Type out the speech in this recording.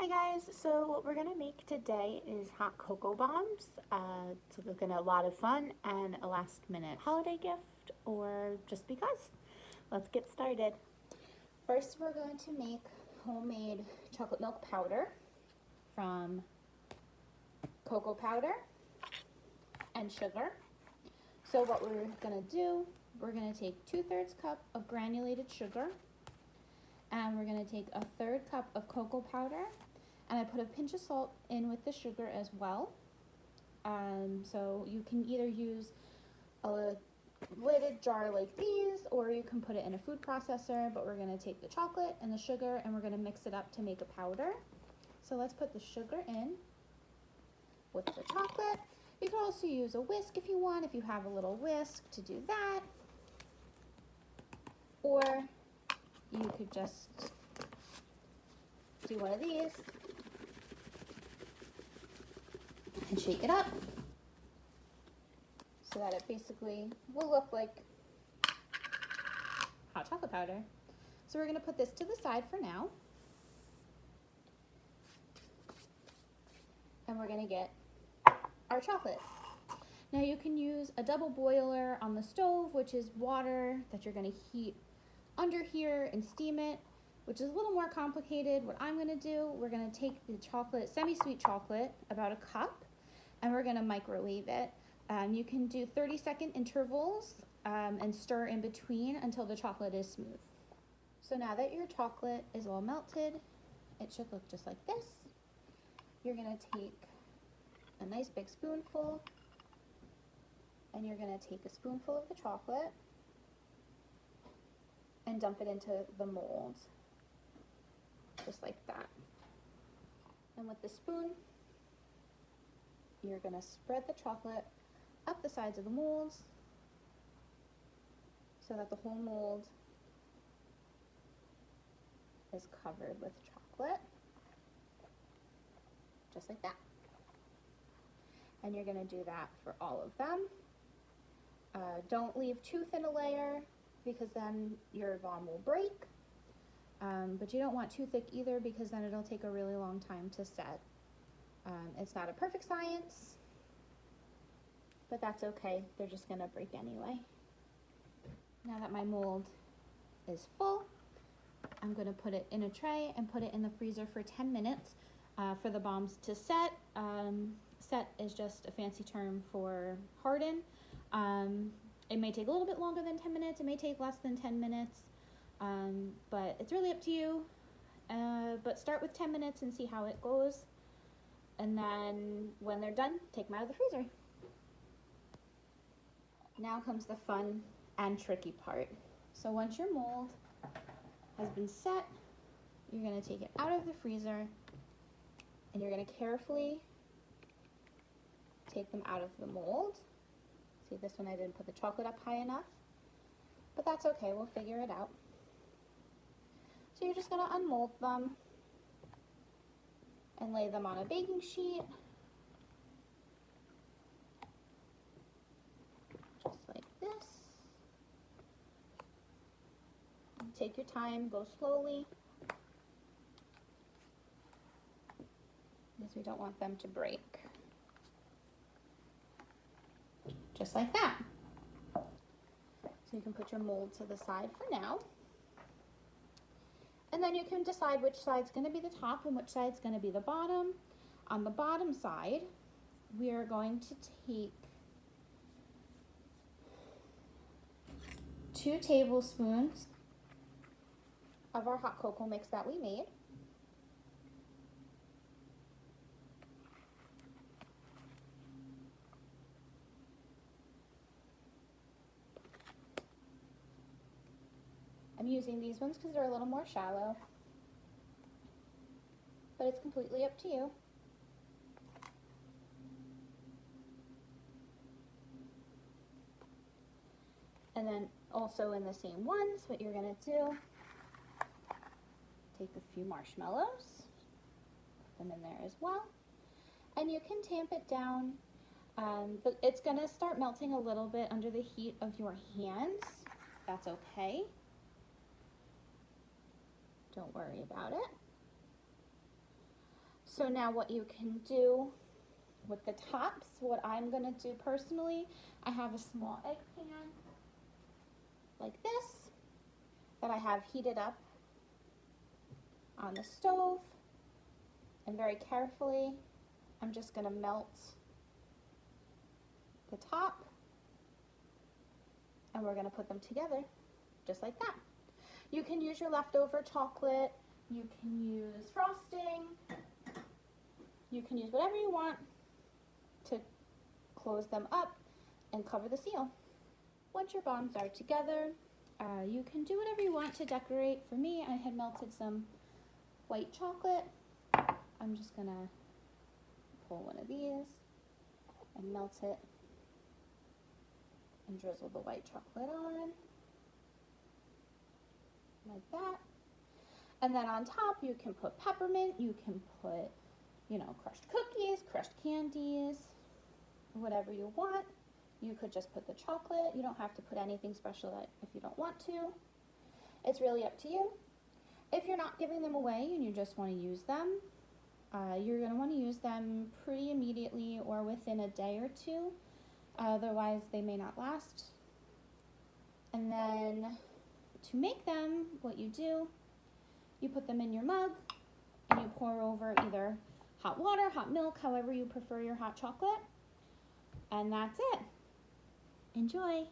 Hi guys, so what we're gonna make today is hot cocoa bombs. It's gonna be a lot of fun and a last minute holiday gift or just because. Let's get started. First we're going to make homemade chocolate milk powder from cocoa powder and sugar. So what we're gonna do, we're gonna take 2/3 cup of granulated sugar, and we're gonna take 1/3 cup of cocoa powder, and I put a pinch of salt in with the sugar as well. So you can either use a lidded jar like these, or you can put it in a food processor, but we're gonna take the chocolate and the sugar and we're gonna mix it up to make a powder. So let's put the sugar in with the chocolate. You can also use a whisk if you want, if you have a little whisk to do that. Or you could just do one of these and shake it up so that it basically will look like hot chocolate powder. So we're going to put this to the side for now. And we're going to get our chocolate. Now you can use a double boiler on the stove, which is water that you're going to heat under here and steam it, which is a little more complicated. What I'm going to do, we're going to take the chocolate, semi-sweet chocolate, about a cup, and we're going to microwave it. You can do 30-second intervals and stir in between until the chocolate is smooth. So now that your chocolate is all melted, it should look just like this. You're going to take a nice big spoonful, and you're going to take a spoonful of the chocolate and dump it into the mold, just like that. And with the spoon, you're going to spread the chocolate up the sides of the molds so that the whole mold is covered with chocolate, just like that. And you're going to do that for all of them. Don't leave too thin a layer because then your bomb will break. But you don't want too thick either because then it'll take a really long time to set. It's not a perfect science, but that's okay. They're just gonna break anyway. Now that my mold is full, I'm gonna put it in a tray and put it in the freezer for 10 minutes for the bombs to set. Set is just a fancy term for harden. It may take a little bit longer than 10 minutes. It may take less than 10 minutes, but it's really up to you. But start with 10 minutes and see how it goes. And then when they're done, take them out of the freezer. Now comes the fun and tricky part. So once your mold has been set, you're going to take it out of the freezer and you're going to carefully take them out of the mold. See, this one I didn't put the chocolate up high enough, but that's okay, we'll figure it out. So you're just going to unmold them and lay them on a baking sheet, just like this. Take your time, go slowly, because we don't want them to break. Just like that. So you can put your mold to the side for now. And then you can decide which side's going to be the top and which side's going to be the bottom. On the bottom side, we are going to take 2 tablespoons of our hot cocoa mix that we made. I'm using these ones because they're a little more shallow, but it's completely up to you. And then also in the same ones, what you're going to do, take a few marshmallows, put them in there as well, and you can tamp it down. But it's going to start melting a little bit under the heat of your hands. That's okay. Don't worry about it. So now what you can do with the tops, what I'm gonna do personally, I have a small egg pan like this that I have heated up on the stove, and very carefully I'm just gonna melt the top, and we're gonna put them together just like that. You can use your leftover chocolate, you can use frosting, you can use whatever you want to close them up and cover the seal. Once your bombs are together, you can do whatever you want to decorate. For me, I had melted some white chocolate. I'm just gonna pull one of these and melt it and drizzle the white chocolate on like that. And then on top you can put peppermint, you can put, you know, crushed cookies, crushed candies, whatever you want. You could just put the chocolate. You don't have to put anything special if you don't want to. It's really up to you. If you're not giving them away and you just want to use them, you're going to want to use them pretty immediately or within a day or two. Otherwise, they may not last. And then to make them, what you do, you put them in your mug and you pour over either hot water, hot milk, however you prefer your hot chocolate. And that's it. Enjoy!